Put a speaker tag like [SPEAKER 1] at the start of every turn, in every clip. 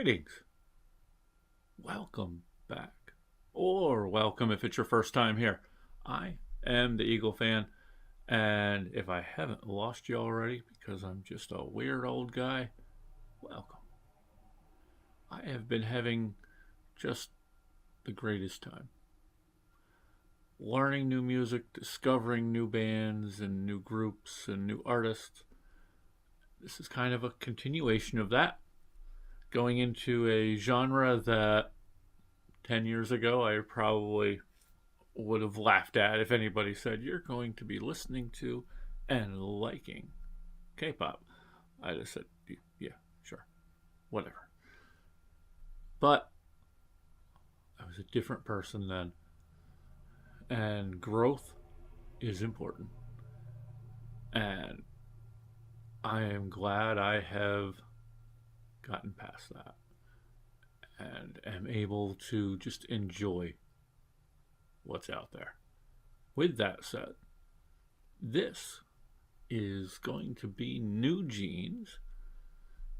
[SPEAKER 1] Greetings. Welcome back. Or welcome if it's your first time here. I am the Eagle fan, and if I haven't lost you already because I'm just a weird old guy, welcome. I have been having just the greatest time. Learning new music, discovering new bands and new groups and new artists. This is kind of a continuation of that. Going into a genre that 10 years ago I probably would have laughed at if anybody said, "You're going to be listening to and liking K-pop." I just said, "Yeah, sure, whatever." But I was a different person then, and growth is important. And I am glad I have gotten past that and am able to just enjoy what's out there. With that said, this is going to be New Jeans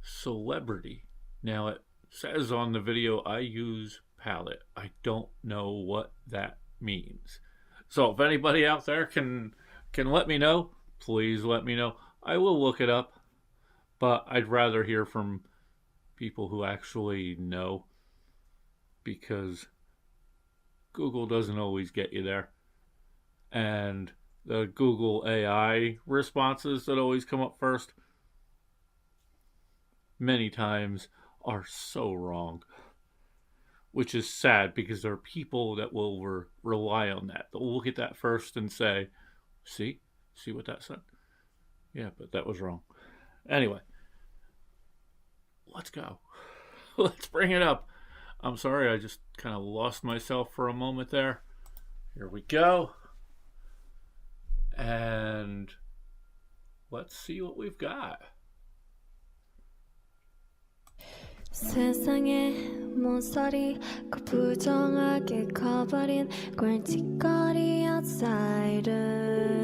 [SPEAKER 1] Celebrity. Now, it says on the video I use palette. I don't know what that means. So if anybody out there can let me know, please let me know. I will look it up, but I'd rather hear from people who actually know, because Google doesn't always get you there. And the Google AI responses that always come up first many times are so wrong, which is sad because there are people that will rely on that. They'll look at that first and say, see what that said? Yeah, but that was wrong. Anyway, let's go. Let's bring it up. I'm sorry, I just kind of lost myself for a moment there. Here we go. And let's see what we've got.
[SPEAKER 2] 세상에 뭔 소리 그 부정하게 커버린 꼴찌거리 outsider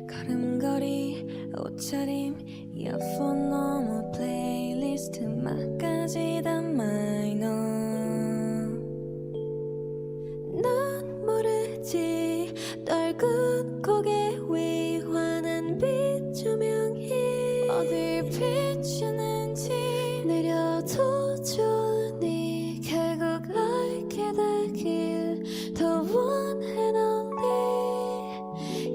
[SPEAKER 2] 걸음걸이 옷차림 이어폰 넘어 플레이리스트 막까지 다 마이너 넌 모르지 넓은 고개 위 환한 빛 조명이 어딜 비추는지 내려도 좋으니 결국 알게 되길 더 one and only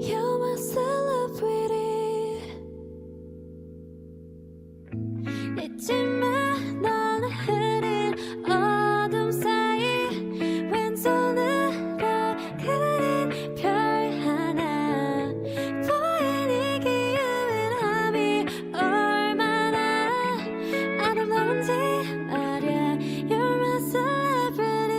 [SPEAKER 2] You're my celebrity 잊지마 넌 흐린 어둠 사이 왼손으로 그린 별 하나 보이니 그 유일함이 얼마나 아름다운지 말야 You're my celebrity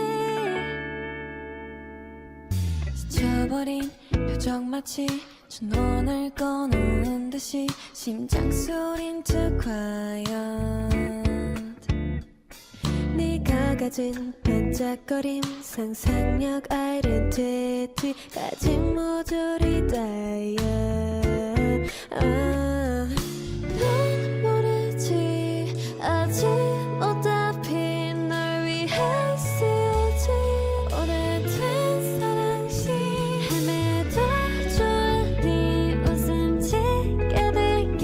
[SPEAKER 2] 지쳐버린 표정 마치 전원을 꺼놓은 듯이 심장 소린 too quiet 네가 가진 반짝거림 상상력 아이덴티티까지 모두 리다이어 넌 모르지 아직 어차피 널 위해 쓰여진 오래된 사랑시 헤매도 좋은 네 웃음 짓게 될길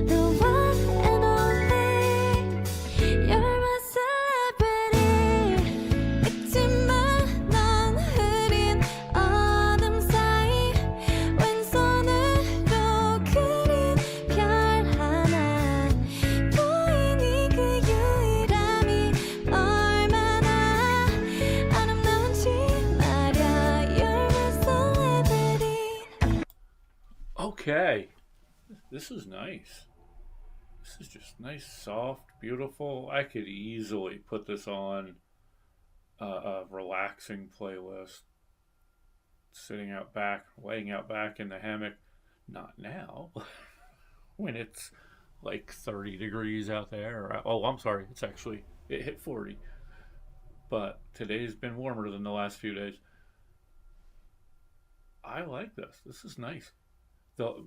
[SPEAKER 2] The one and only You're my celebrity 잊지마 넌 흐린 어둠 사이 왼손으로 그린 별 하나 보이니 그 유일함이 얼마나 아름다운지 말야 You're my celebrity
[SPEAKER 1] Okay, this is nice. This is just nice, soft, beautiful. I could easily put this on a relaxing playlist, sitting out back, laying out back in the hammock. Not now, when it's like 30 degrees out there. Oh, I'm sorry, it hit 40. But today's been warmer than the last few days. I like this. This is nice. The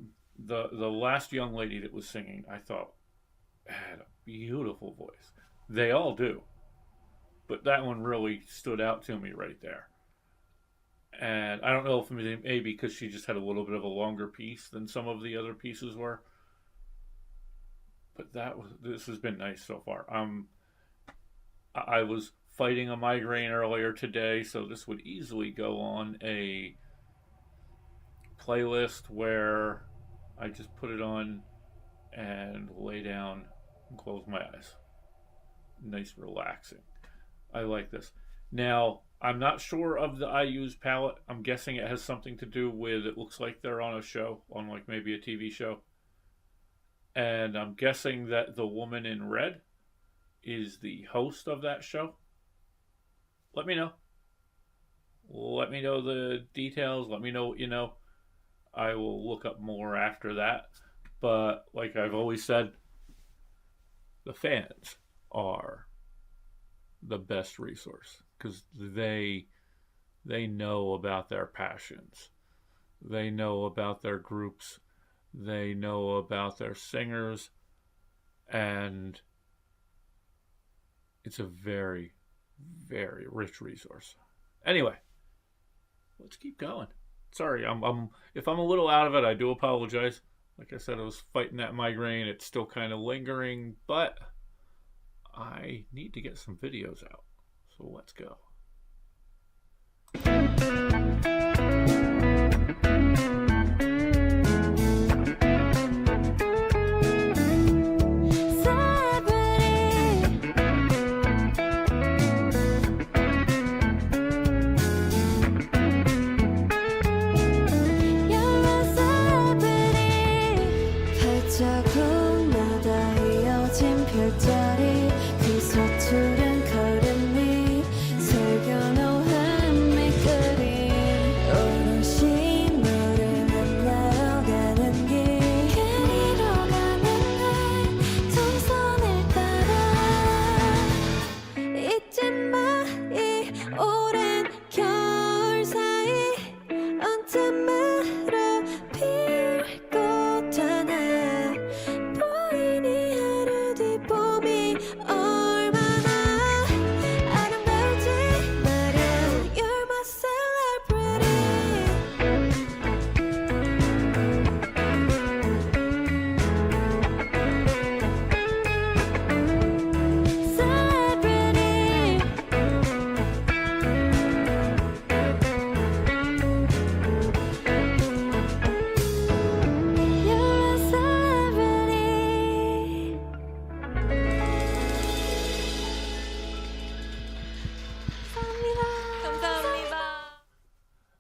[SPEAKER 1] last young lady that was singing, I thought, had a beautiful voice. They all do. But that one really stood out to me right there. And I don't know if maybe because she just had a little bit of a longer piece than some of the other pieces were. But this has been nice so far. I was fighting a migraine earlier today, so this would easily go on a playlist where I just put it on and lay down and close my eyes. Nice, relaxing. I like this. Now, I'm not sure of the IU's palette. I'm guessing it has something to do with, it looks like they're on a show, on like maybe a TV show. And I'm guessing that the woman in red is the host of that show. Let me know. Let me know the details. Let me know what you know. I will look up more after that. But like I've always said, the fans are the best resource because they know about their passions. They know about their groups. They know about their singers. And it's a very, very rich resource. Anyway, let's keep going. Sorry, if I'm a little out of it, I do apologize. Like I said, I was fighting that migraine. It's still kind of lingering, but I need to get some videos out. So let's go.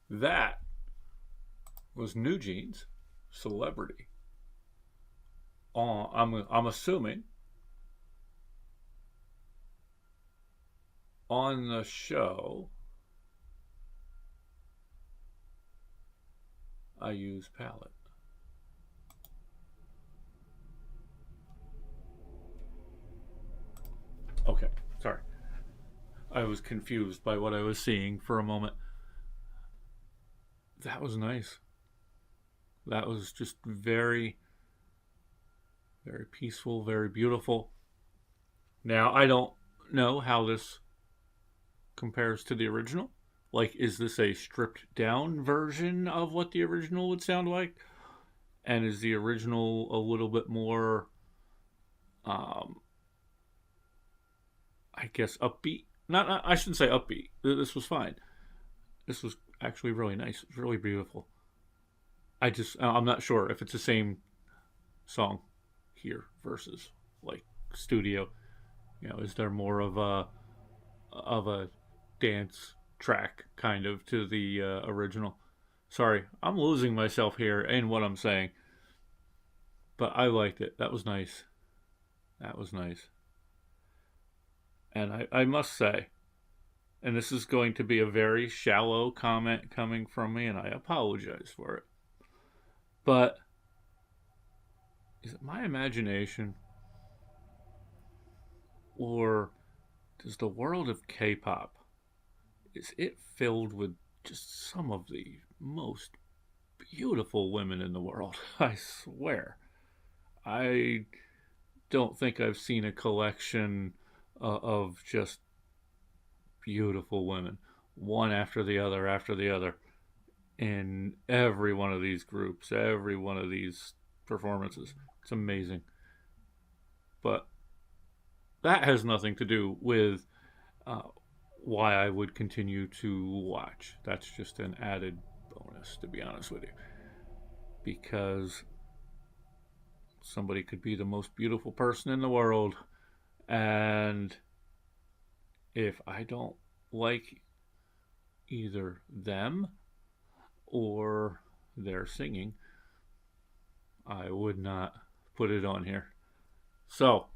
[SPEAKER 1] That was New Jeans, Celebrity. I'm assuming on the show I use palette. Okay, sorry. I was confused by what I was seeing for a moment. That was nice. That was just very, very peaceful, very beautiful. Now, I don't know how this compares to the original. Like, is this a stripped down version of what the original would sound like? And is the original a little bit more, I guess, upbeat? Not I shouldn't say upbeat. This was fine. This was actually really nice. It's really beautiful. I'm not sure if it's the same song here versus like studio. You know, is there more of a dance track kind of to the original? Sorry, I'm losing myself here in what I'm saying. But I liked it. That was nice. That was nice. And I must say, and this is going to be a very shallow comment coming from me, and I apologize for it. But is it my imagination? Or does the world of K-pop, is it filled with just some of the most beautiful women in the world? I swear. don't think I've seen a collection of just beautiful women, one after the other, in every one of these groups, every one of these performances. It's amazing. But that has nothing to do with uh, why I would continue to watch. That's just an added bonus, to be honest with you. Because somebody could be the most beautiful person in the world, and if I don't like either them or their singing, I would not put it on here. So,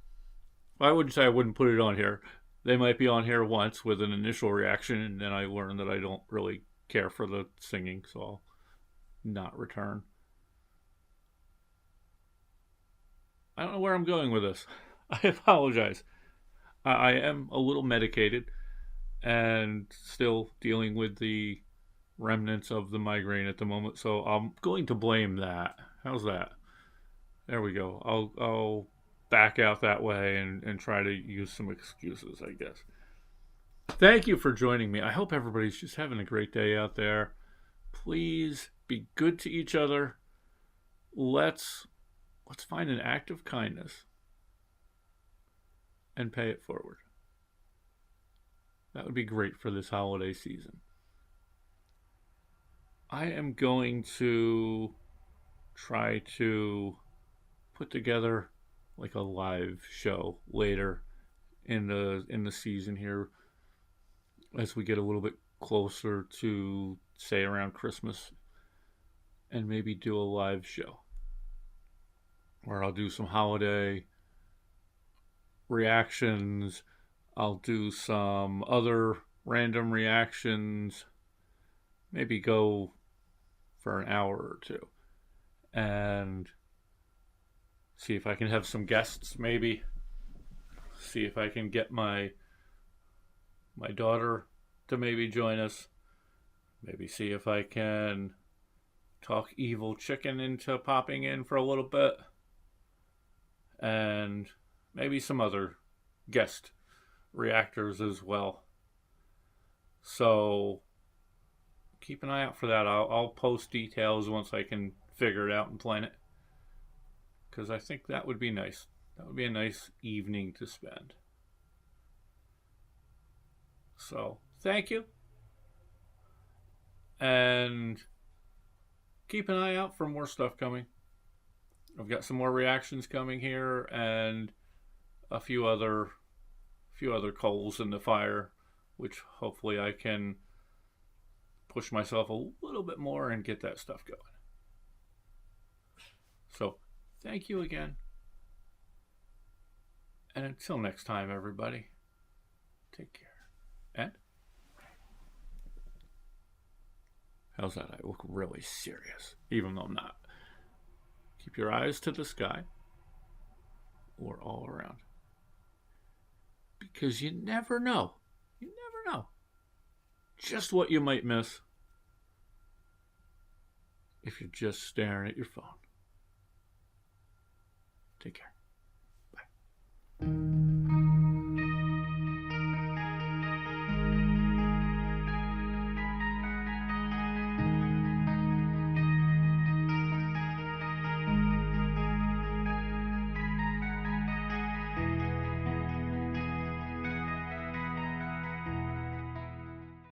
[SPEAKER 1] I wouldn't say I wouldn't put it on here. They might be on here once with an initial reaction, and then I learn that I don't really care for the singing, so I'll not return. I don't know where I'm going with this. I apologize. I am a little medicated and still dealing with the remnants of the migraine at the moment, so I'm going to blame that. How's that? There we go. I'll back out that way and try to use some excuses, I guess. Thank you for joining me. I hope everybody's just having a great day out there. Please be good to each other. Let's find an act of kindness and pay it forward. That would be great for this holiday season. I am going to try to put together like a live show later in the season here as we get a little bit closer to, say, around Christmas, and maybe do a live show where I'll do some holiday reactions. I'll do some other random reactions, maybe go for an hour or two, and see if I can have some guests, maybe. See if I can get my daughter to maybe join us. Maybe see if I can talk Evil Chicken into popping in for a little bit. And maybe some other guest reactors as well. So keep an eye out for that. I'll post details once I can figure it out and plan it, because I think that would be nice. That would be a nice evening to spend. So thank you, and keep an eye out for more stuff coming. I've got some more reactions coming here, and a few other coals in the fire, which hopefully I can push myself a little bit more and get that stuff going. So thank you again, and until next time, everybody, take care. And how's that? I look really serious, even though I'm not. Keep your eyes to the sky or all around, because you never know. You never know just what you might miss if you're just staring at your phone. Take care. Bye.